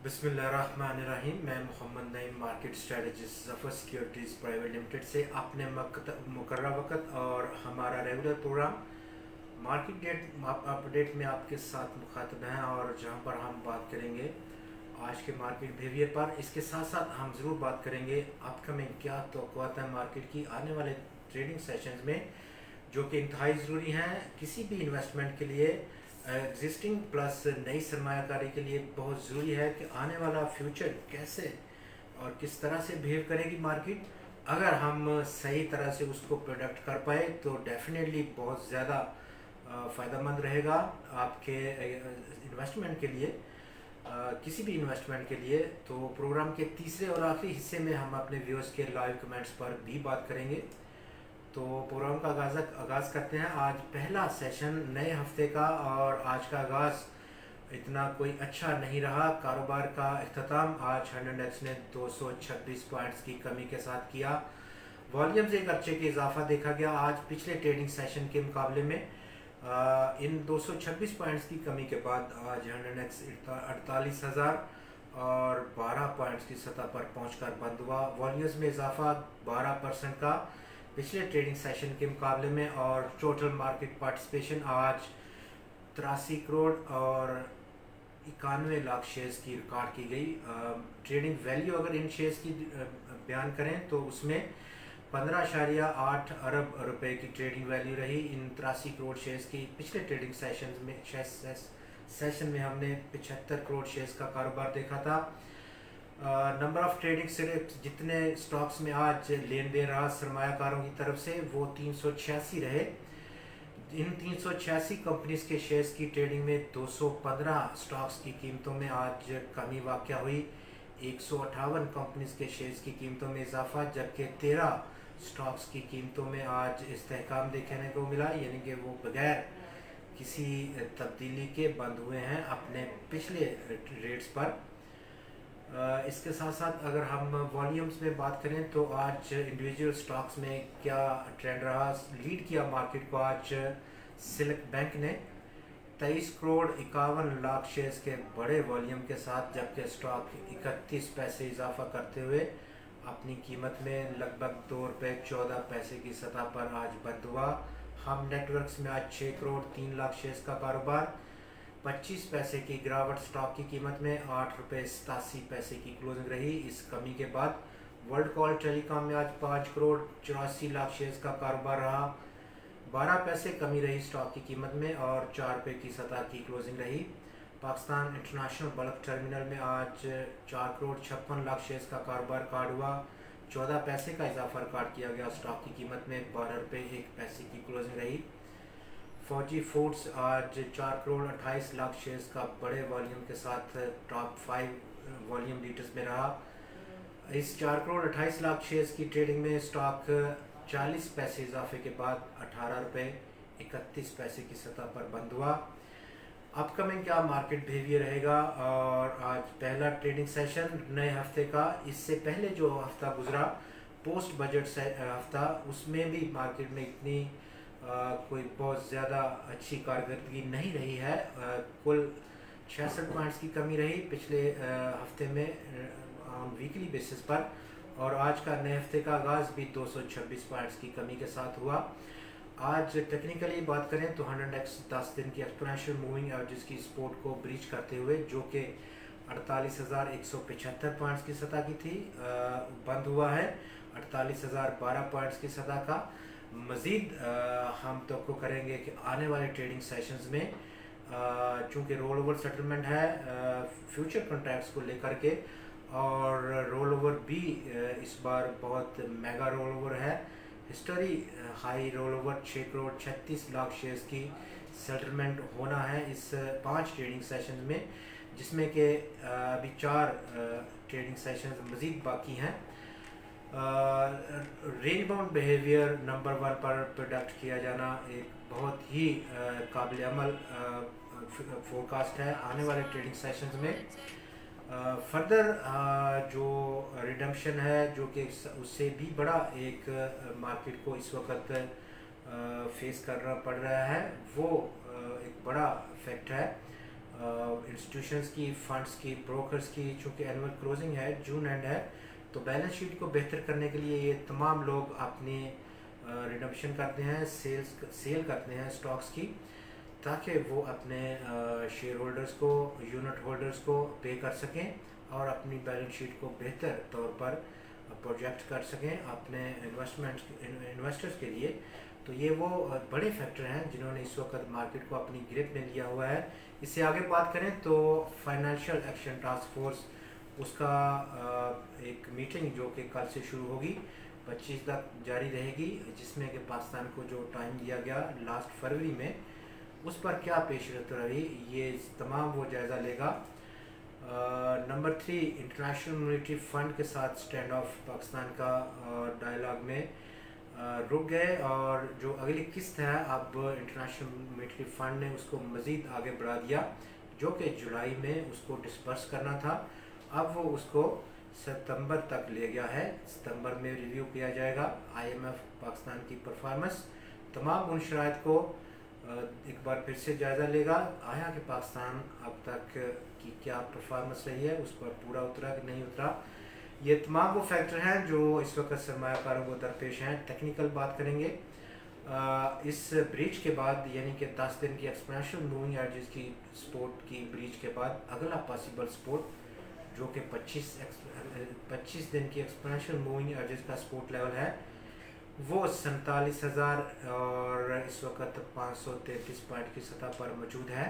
बिस्मिल्लाहिर्रहमानिर्रहीम। मैं Mohammad Naeem, market strategist Zafar securities private limited से अपने मुकर्रर वक़्त और हमारा regular programme market date update में आपके साथ मुखातब हैं, और जहां पर हम बात करेंगे आज के मार्केट बिहेवियर पर। इसके साथ साथ हम ज़रूर बात करेंगे अपकमिंग क्या तवक्कुआत है मार्केट की आने वाले ट्रेडिंग सेशंस में, जो कि इंतहाई ज़रूरी हैं किसी भी इन्वेस्टमेंट के लिए। एग्जिस्टिंग प्लस नई सरमायाकारी के लिए बहुत ज़रूरी है कि आने वाला फ्यूचर कैसे और किस तरह से बिहेव करेगी मार्केट। अगर हम सही तरह से उसको प्रोडक्ट कर पाए तो डेफिनेटली बहुत ज़्यादा फ़ायदेमंद रहेगा आपके इन्वेस्टमेंट के लिए, किसी भी इन्वेस्टमेंट के लिए। तो प्रोग्राम के तीसरे और आखिरी हिस्से में हम अपने व्यूअर्स के लाइव कमेंट्स पर भी बात करेंगे। तो प्रोग्राम का आगाज़ करते हैं। आज पहला सेशन नए हफ्ते का, और आज का आगाज़ इतना कोई अच्छा नहीं रहा। कारोबार का इख्तिताम आज इंडेक्स ने 226 पॉइंट्स की कमी के साथ किया। वॉल्यूम्स एक अच्छे के इजाफा देखा गया आज पिछले ट्रेडिंग सेशन के मुकाबले में। इन 226 पॉइंट्स की कमी के बाद आज इंडेक्स 48,000 और 12 पॉइंट्स की सतह पर पहुंचकर बंद हुआ। वॉल्यूम्स में इजाफा 12% का पिछले ट्रेडिंग सेशन के मुकाबले में, और टोटल मार्केट पार्टिसिपेशन आज 83 करोड़ और 91 लाख शेयर्स की रिकॉर्ड की गई। ट्रेडिंग वैल्यू अगर इन शेयर्स की बयान करें तो उसमें 15.8 अरब रुपए की ट्रेडिंग वैल्यू रही इन 83 करोड़ शेयर्स की। पिछले ट्रेडिंग सेशन में हमने 75 करोड़ शेयर्स का कारोबार देखा था। नंबर ऑफ ट्रेडिंग सिर्फ जितने स्टॉक्स में आज लेन देन रहा सरमायाकारों की तरफ से वो 386 रहे। इन 386 कंपनीज के शेयर्स की ट्रेडिंग में 215 स्टॉक्स की कीमतों में आज कमी वाक़या हुई। 158 कंपनीज के शेयर्स की कीमतों में इजाफा, जबकि 13 स्टॉक्स की कीमतों में आज इस्तेहकाम देखने को मिला, यानी कि वो बगैर किसी तब्दीली के बंद हुए हैं अपने पिछले रेट्स पर। इसके साथ साथ अगर हम वॉल्यूम्स में बात करें तो आज इंडिविजुअल स्टॉक्स में क्या ट्रेंड रहा। लीड किया मार्केट को आज सिल्क बैंक ने 23 करोड़ 51 लाख शेयर्स के बड़े वॉल्यूम के साथ, जबकि स्टॉक 31 पैसे इजाफा करते हुए अपनी कीमत में लगभग 2 रुपये 14 पैसे की सतह पर आज बंद हुआ। हम नेटवर्क्स में आज 6 करोड़ 3 लाख शेयर्स का कारोबार, 25 पैसे की गिरावट स्टॉक की कीमत में, 8 रुपये 87 पैसे की क्लोजिंग रही इस कमी के बाद। वर्ल्ड कॉल टेलीकॉम में आज 5 करोड़ 84 लाख शेयर्स का कारोबार रहा, 12 पैसे कमी रही स्टॉक की कीमत में और 4 रुपये की सतह की क्लोजिंग रही। पाकिस्तान इंटरनेशनल बल्क टर्मिनल में आज 4 करोड़ 56 लाख शेयर्स का कारोबार रिकॉर्ड हुआ, 14 पैसे का इजाफा रिकॉर्ड किया गया स्टॉक की कीमत में, 12 रुपये 1 पैसे की क्लोजिंग रही। फौजी फूड्स आज 4 करोड़ 28 लाख शेयर्स का बड़े वॉल्यूम के साथ टॉप 5 वॉल्यूम लीडर्स में रहा। इस 4 करोड़ 28 लाख शेयर्स की ट्रेडिंग में स्टॉक 40 पैसे इजाफे के बाद 18 रुपये 31 पैसे की सतह पर बंद हुआ। अपकमिंग क्या मार्केट बिहेवियर रहेगा, और आज पहला ट्रेडिंग सेशन नए हफ्ते का। इससे पहले जो हफ्ता गुजरा पोस्ट बजट हफ्ता, उसमें भी मार्केट में इतनी कोई बहुत ज़्यादा अच्छी कारकर्दगी नहीं रही है। कुल 66 पॉइंट्स की कमी रही पिछले हफ्ते में ऑन वीकली बेसिस पर, और आज का नए हफ्ते का आगाज़ भी 226 पॉइंट्स की कमी के साथ हुआ। आज टेक्निकली बात करें तो इंडेक्स 10 दिन की एक्सपोनेंशियल मूविंग एवरेज की सपोर्ट को ब्रीच करते हुए, जो कि 48,175 पॉइंट्स की सतह की थी, बंद हुआ है 48,012 पॉइंट्स की सतह का। मज़ीद हम तो करेंगे कि आने वाले ट्रेडिंग सेशंस में चूँकि रोल ओवर सेटलमेंट है फ्यूचर कॉन्ट्रैक्ट्स को लेकर के, और रोल ओवर भी इस बार बहुत मेगा रोल ओवर है। History high roll over 6 crore 36 lakh shares की सेटलमेंट होना है इस 5 ट्रेडिंग सेशन में, जिसमें कि अभी 4 ट्रेडिंग सेशन मज़ीद बाकी हैं। रेंज बाउंड बिहेवियर नंबर 1 पर प्रोडक्ट किया जाना एक बहुत ही काबिल अमल फोरकास्ट है आने वाले ट्रेडिंग सेशंस में। फर्दर जो रिडम्पशन है, जो कि उससे भी बड़ा एक मार्केट को इस वक्त फेस करना पड़ रहा है, वो एक बड़ा फैक्ट है। इंस्टीट्यूशंस की, फंड्स की, ब्रोकर्स की, चूँकि एनुअल क्लोजिंग है, जून एंड है, तो बैलेंस शीट को बेहतर करने के लिए ये तमाम लोग अपनी रिडम्पशन करते हैं, सेल करते हैं स्टॉक्स की, ताकि वो अपने शेयर होल्डर्स को, यूनिट होल्डर्स को पे कर सकें और अपनी बैलेंस शीट को बेहतर तौर पर प्रोजेक्ट कर सकें अपने इन्वेस्टर्स के लिए। तो ये वो बड़े फैक्टर हैं जिन्होंने इस वक्त मार्केट को अपनी ग्रिप में लिया हुआ है। इससे आगे बात करें तो फाइनेंशियल एक्शन टास्क फोर्स, उसका एक मीटिंग जो कि कल से शुरू होगी, 25 तक जारी रहेगी, जिसमें कि पाकिस्तान को जो टाइम दिया गया लास्ट फरवरी में, उस पर क्या पेशरफ रही, ये तमाम वो जायज़ा लेगा। नंबर 3, इंटरनेशनल मॉनेटरी फ़ंड के साथ स्टैंड ऑफ पाकिस्तान का डायलॉग में रुक गए, और जो अगली किस्त है अब इंटरनेशनल मॉनेटरी फ़ंड ने उसको मज़ीद आगे बढ़ा दिया, जो कि जुलाई में उसको डिस्पर्स करना था। अब वो उसको सितंबर तक ले गया है। सितंबर में रिव्यू किया जाएगा। IMF पाकिस्तान की परफॉर्मेंस, तमाम उन शराइत को एक बार फिर से जायज़ा लेगा, आया कि पाकिस्तान अब तक की क्या परफॉर्मेंस रही है, उस पर पूरा उतरा कि नहीं उतरा। ये तमाम वो फैक्टर हैं जो इस वक्त सरमायाकारों को दरपेश हैं। टेक्निकल बात करेंगे। इस ब्रीच के बाद, यानी कि 10 दिन की एक्सपोनेंशियल मूविंग एवरेज की सपोर्ट की ब्रीच के बाद, अगला पॉसिबल सपोर्ट जो कि 25 दिन की एक्सपोनेंशियल मूविंग एवरेज का सपोर्ट लेवल है, वो 47,000 और इस वक्त 533 पॉइंट की सतह पर मौजूद है।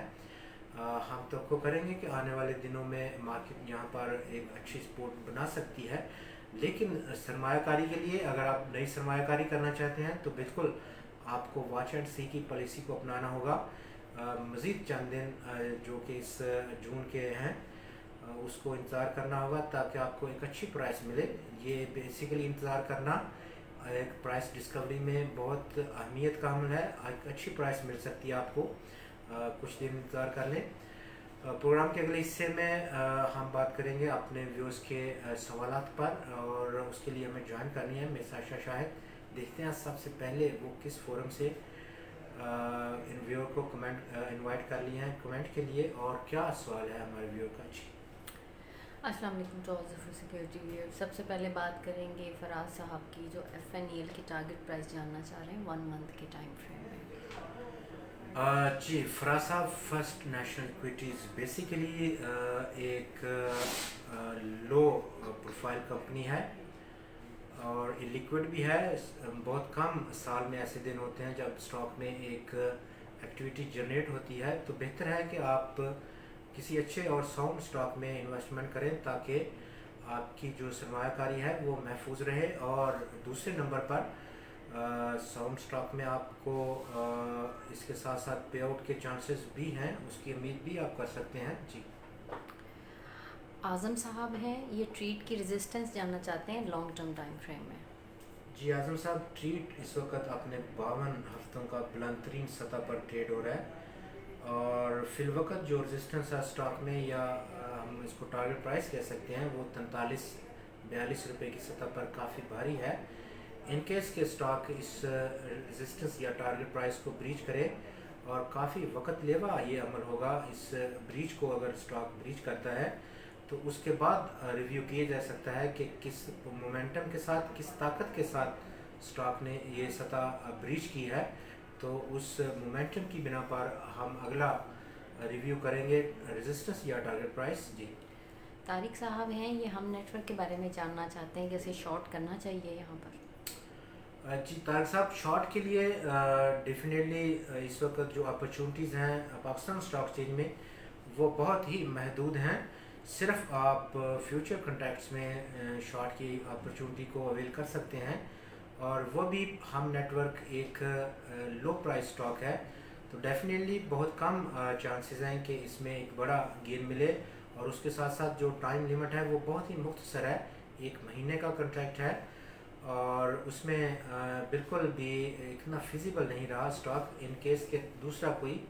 हम तो करेंगे कि आने वाले दिनों में मार्केट यहाँ पर एक अच्छी सपोर्ट बना सकती है, लेकिन सरमायाकारी के लिए अगर आप नई सरमायाकारी करना चाहते हैं तो बिल्कुल आपको वॉच एंड सी की पॉलिसी को अपनाना होगा। मज़ीद चंद दिन जो कि इस जून के हैं उसको इंतज़ार करना होगा, ताकि आपको एक अच्छी प्राइस मिले। ये बेसिकली इंतज़ार करना एक प्राइस डिस्कवरी में बहुत अहमियत का अमल है। एक अच्छी प्राइस मिल सकती है आपको, कुछ दिन इंतज़ार कर लें। प्रोग्राम के अगले हिस्से में हम बात करेंगे अपने व्यूज़ के सवालात पर, और उसके लिए हमें ज्वाइन करनी है मेरे साथ शाहिद। देखते हैं सबसे पहले वो किस फोरम से इन व्यूअर को इनवाइट कर लिए हैं कमेंट के लिए, और क्या सवाल है हमारे व्यूअर का। जी अस्सलाम वालेकुम to all the security viewer. सबसे पहले बात करेंगे फराज साहब की, जो FNEL की टारगेट प्राइस जानना चाह रहे हैं 1 मंथ के टाइम फ्रेम में। जी, फराज साहब, फर्स्ट नेशनल इक्विटीज़ बेसिकली एक लो प्रोफाइल कंपनी है और इलिक्विड भी है। बहुत कम साल में ऐसे दिन होते हैं जब स्टॉक में एक एक्टिविटी जनरेट होती है, तो बेहतर है कि आप किसी अच्छे और साउंड स्टॉक में इन्वेस्टमेंट करें, ताकि आपकी जो सरमायाकारी है वो महफूज रहे। और दूसरे नंबर पर साउंड स्टॉक में आपको इसके साथ साथ पे आउट के चांसेस भी हैं, उसकी उम्मीद भी आप कर सकते हैं। जी आज़म साहब हैं, ये ट्रीट की रेजिस्टेंस जानना चाहते हैं लॉन्ग टर्म टाइम फ्रेम में। जी आज़म साहब, ट्रीट इस वक्त अपने 52 हफ्तों का बुलंद तरीन सतह पर ट्रेड हो रहा है, और फिलवक्त जो रेजिस्टेंस है स्टॉक में, या हम इसको टारगेट प्राइस कह सकते हैं, वो 43-42 रुपये की सतह पर काफ़ी भारी है। इन केस के स्टॉक इस रेजिस्टेंस या टारगेट प्राइस को ब्रीच करे, और काफ़ी वक्त लेगा ये अमल होगा, इस ब्रीच को अगर स्टॉक ब्रीच करता है तो उसके बाद रिव्यू किया जा सकता है कि किस मोमेंटम के साथ, किस ताकत के साथ स्टॉक ने ये सतह ब्रीच की है। तो उस मोमेंटम की बिना पर हम अगला रिव्यू करेंगे रेजिस्टेंस या टारगेट प्राइस। जी तारिक साहब हैं, ये हम नेटवर्क के बारे में जानना चाहते हैं कि इसे शॉर्ट करना चाहिए यहाँ पर। जी तारिक साहब, शॉर्ट के लिए डेफिनेटली इस वक्त जो अपॉर्चुनिटीज़ हैं पाकिस्तान स्टॉक एक्सचेंज में, वो बहुत ही महदूद हैं। सिर्फ आप फ्यूचर कॉन्ट्रैक्ट्स में शॉर्ट की अपॉर्चुनिटी को अवेल कर सकते हैं, और वो भी हम नेटवर्क एक लो प्राइस स्टॉक है, तो डेफिनेटली बहुत कम चांसेस हैं कि इसमें एक बड़ा गेन मिले। और उसके साथ साथ जो टाइम लिमिट है वो बहुत ही मुख्तसर है, 1 महीने का कॉन्ट्रैक्ट है, और उसमें बिल्कुल भी इतना फिजिबल नहीं रहा स्टॉक। इन केस के दूसरा कोई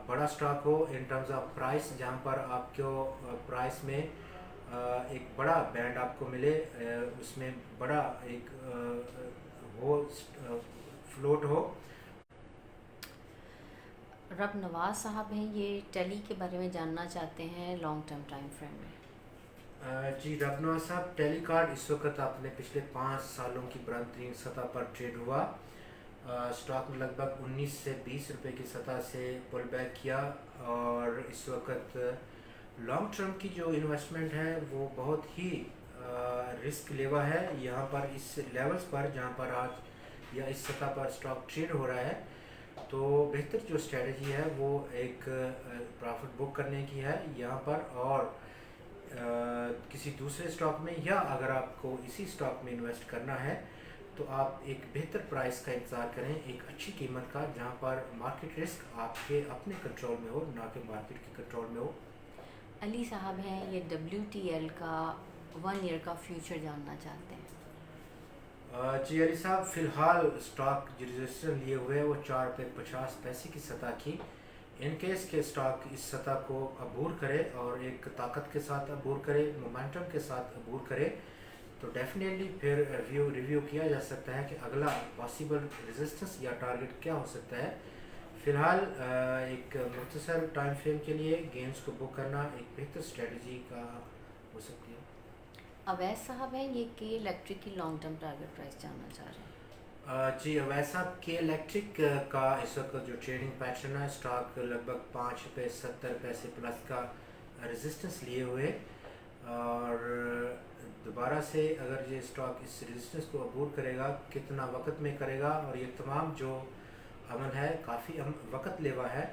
बड़ा स्टॉक हो इन टर्म्स ऑफ प्राइस, जहाँ पर आपको प्राइस में एक बड़ा बैंड आपको मिले, उसमें बड़ा एक हो फ्लोट हो। रब नवाज साहब हैं, ये टेली के बारे में जानना चाहते हैं लॉन्ग टर्म टाइम फ्रेम में। जी रबना साहब, टेलीकार्ड इस वक्त आपने पिछले 5 सालों की बुलंद तरीन सतह पर ट्रेड हुआ। स्टॉक में लगभग 19 से 20 रुपए की सतह से पुल बैक किया और इस वक्त लॉन्ग टर्म की जो इन्वेस्टमेंट है वो बहुत ही रिस्क लेवा है। यहाँ पर इस लेवल्स पर जहाँ पर आज या इस सतह पर स्टॉक ट्रेड हो रहा है, तो बेहतर जो स्ट्रेटजी है वो एक प्रॉफिट बुक करने की है यहाँ पर, और किसी दूसरे स्टॉक में, या अगर आपको इसी स्टॉक में इन्वेस्ट करना है तो आप एक बेहतर प्राइस का इंतज़ार करें, एक अच्छी कीमत का, जहां पर मार्केट रिस्क आपके अपने कंट्रोल में हो, ना कि मार्केट के कंट्रोल में हो। अली साहब हैं, ये WTL का 1 ईयर का फ्यूचर जानना चाहते हैं। जी अली साहब, फ़िलहाल स्टॉक जो रजिस्ट्रेशन लिए हुए है वो 4 रुपये 50 पैसे की सतह की। इन केस के स्टॉक इस सतह को अबूर करे और एक ताकत के साथ अबूर करे, मोमेंटम के साथ अबूर करे, तो डेफिनेटली फिर रिव्यू किया जा सकता है कि अगला पॉसिबल रेजिस्टेंस या टारगेट क्या हो सकता है। फ़िलहाल एक मुख्तसर टाइम फ्रेम के लिए गेंस को बुक करना एक बेहतर स्ट्रेटजी का हो सकती है। अवैस साहब हैं, ये के इलेक्ट्रिक की लॉन्ग टर्म टारगेट प्राइस जानना चाह रहे हैं। जी वैसा के इलेक्ट्रिक का इस वक्त जो ट्रेडिंग पैटर्न है, स्टॉक लगभग 5 रुपये 70 पैसे प्लस का रेजिस्टेंस लिए हुए, और दोबारा से अगर ये स्टॉक इस रेजिस्टेंस को अबूर करेगा, कितना वक्त में करेगा, और ये तमाम जो अमल है काफ़ी वक्त लेवा है,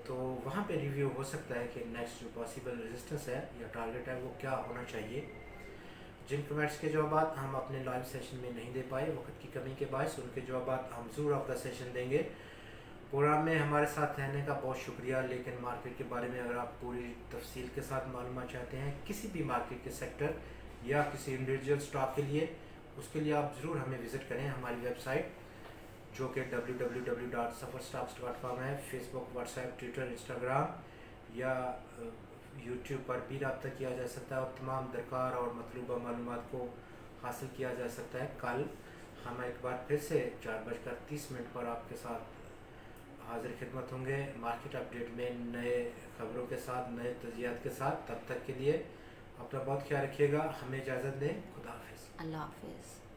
तो वहाँ पे रिव्यू हो सकता है कि नेक्स्ट जो पॉसिबल रेजिस्टेंस है या टारगेट है वो क्या होना चाहिए। जिन कमेंट्स के जवाब हम अपने लाइव सेशन में नहीं दे पाए वक्त की कमी के बायस, उनके जवाब हम ज़रूर आपका सेशन देंगे। प्रोग्राम में हमारे साथ रहने का बहुत शुक्रिया। लेकिन मार्केट के बारे में अगर आप पूरी तफसील के साथ मालूमात चाहते हैं किसी भी मार्केट के सेक्टर या किसी इंडिविजुअल स्टॉक के लिए, उसके लिए आप ज़रूर हमें विज़िट करें हमारी वेबसाइट, जो कि www.safarstocks.com है। फेसबुक, व्हाट्सएप, ट्विटर, इंस्टाग्राम या यूट्यूब पर भी रब्ता किया जा सकता है और तमाम दरकार और मतलूबा मालूमात को हासिल किया जा सकता है। कल हम एक बार फिर से 4:30 पर आपके साथ हाजिर खिदमत होंगे मार्केट अपडेट में, नए खबरों के साथ, नए तजियात के साथ। तब तक के लिए अपना बहुत ख्याल रखिएगा। हमें इजाज़त दें। खुदा हाफिज़। अल्लाह हाफिज़।